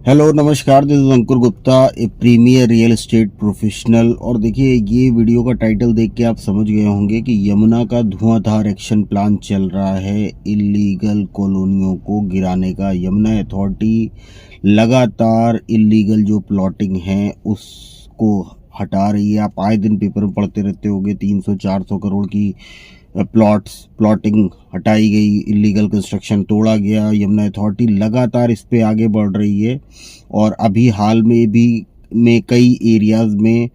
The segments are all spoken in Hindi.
हेलो नमस्कार, this is Ankur Gupta, a premier real estate professional. और देखिए, ये वीडियो का टाइटल देख के आप समझ गए होंगे कि यमुना का धुआंधार एक्शन प्लान चल रहा है इलीगल कॉलोनियों को गिराने का। यमुना अथॉरिटी लगातार इलीगल जो प्लॉटिंग है उसको हटा रही है। आप आए दिन पेपर में पढ़ते रहते होंगे 300-400 करोड़ की प्लॉटिंग हटाई गई, इलीगल कंस्ट्रक्शन तोड़ा गया। यमुना अथॉरिटी लगातार इस पे आगे बढ़ रही है और अभी हाल में भी कई एरियाज में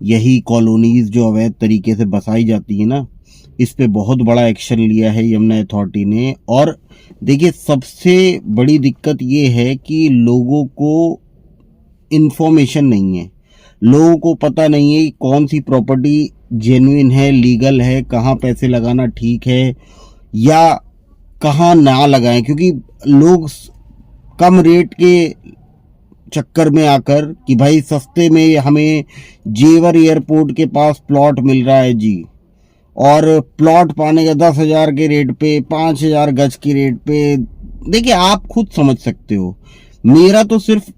यही कॉलोनीज जो अवैध तरीके से बसाई जाती है ना, इस पे बहुत बड़ा एक्शन लिया है यमुना अथॉरिटी ने। और देखिए, सबसे बड़ी दिक्कत ये है कि लोगों को इन्फॉर्मेशन नहीं है, लोगों को पता नहीं है कौन सी प्रॉपर्टी जेन्युइन है, लीगल है, कहाँ पैसे लगाना ठीक है या कहाँ ना लगाएं। क्योंकि लोग कम रेट के चक्कर में आकर कि भाई सस्ते में हमें जेवर एयरपोर्ट के पास प्लॉट मिल रहा है जी, और प्लॉट पाने का 10,000 के रेट पे, 5,000 गज के रेट पे। देखिए, आप खुद समझ सकते हो। मेरा तो सिर्फ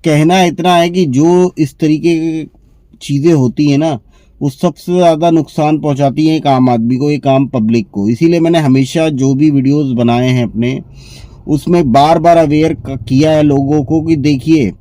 कहना इतना है कि जो इस तरीके की चीज़ें होती है ना, वो सबसे ज़्यादा नुकसान पहुंचाती है एक आम आदमी को, एक आम पब्लिक को। इसीलिए मैंने हमेशा जो भी वीडियोस बनाए हैं अपने, उसमें बार बार अवेयर किया है लोगों को कि देखिए,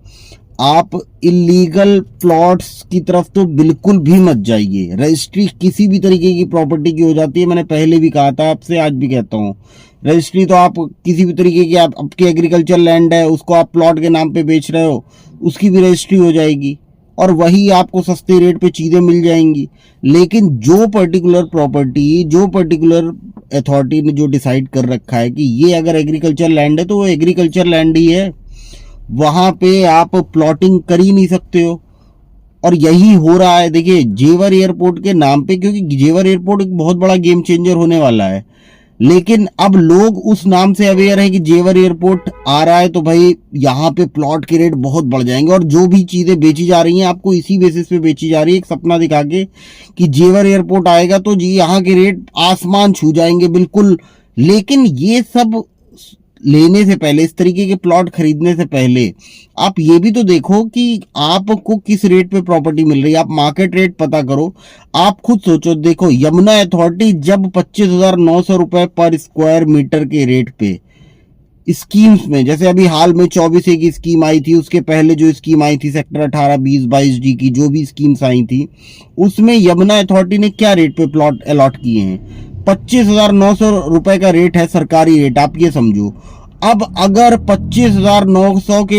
आप इलीगल प्लॉट्स की तरफ तो बिल्कुल भी मत जाइए। रजिस्ट्री किसी भी तरीके की प्रॉपर्टी की हो जाती है, मैंने पहले भी कहा था आपसे, आज भी कहता हूँ। रजिस्ट्री तो आप किसी भी तरीके की, आपकी एग्रीकल्चर लैंड है, उसको आप प्लॉट के नाम पे बेच रहे हो, उसकी भी रजिस्ट्री हो जाएगी और वही आपको सस्ते रेट पे चीज़ें मिल जाएंगी। लेकिन जो पर्टिकुलर प्रॉपर्टी, जो पर्टिकुलर अथॉरिटी ने जो डिसाइड कर रखा है कि ये अगर एग्रीकल्चर लैंड है तो वो एग्रीकल्चर लैंड ही है, वहाँ पे आप प्लॉटिंग कर ही नहीं सकते हो। और यही हो रहा है। देखिए, जेवर एयरपोर्ट के नाम पे, क्योंकि जेवर एयरपोर्ट एक बहुत बड़ा गेम चेंजर होने वाला है, लेकिन अब लोग उस नाम से अवेयर है कि जेवर एयरपोर्ट आ रहा है तो भाई यहाँ पे प्लॉट के रेट बहुत बढ़ जाएंगे। और जो भी चीज़ें बेची जा रही हैं आपको इसी बेसिस पे बेची जा रही है, एक सपना दिखा के कि जेवर एयरपोर्ट आएगा तो जी यहाँ के रेट आसमान छू जाएंगे बिल्कुल। लेकिन ये सब लेने से पहले, इस तरीके के प्लॉट खरीदने से पहले, आप ये भी तो देखो कि आपको किस रेट पे प्रॉपर्टी मिल रही है। आप मार्केट रेट पता करो। आप खुद सोचो, देखो, यमुना अथॉरिटी जब 25,900 रुपए पर स्क्वायर मीटर के रेट पे स्कीम्स में, जैसे अभी हाल में 24A की स्कीम आई थी, उसके पहले जो स्कीम आई थी सेक्टर 18, 20, 22D की जो भी स्कीम्स आई थी, उसमें यमुना अथॉरिटी ने क्या रेट पे प्लॉट अलॉट किए हैं? 25,900 रुपए का रेट है सरकारी रेट, आप ये समझो। अब अगर 25,900 के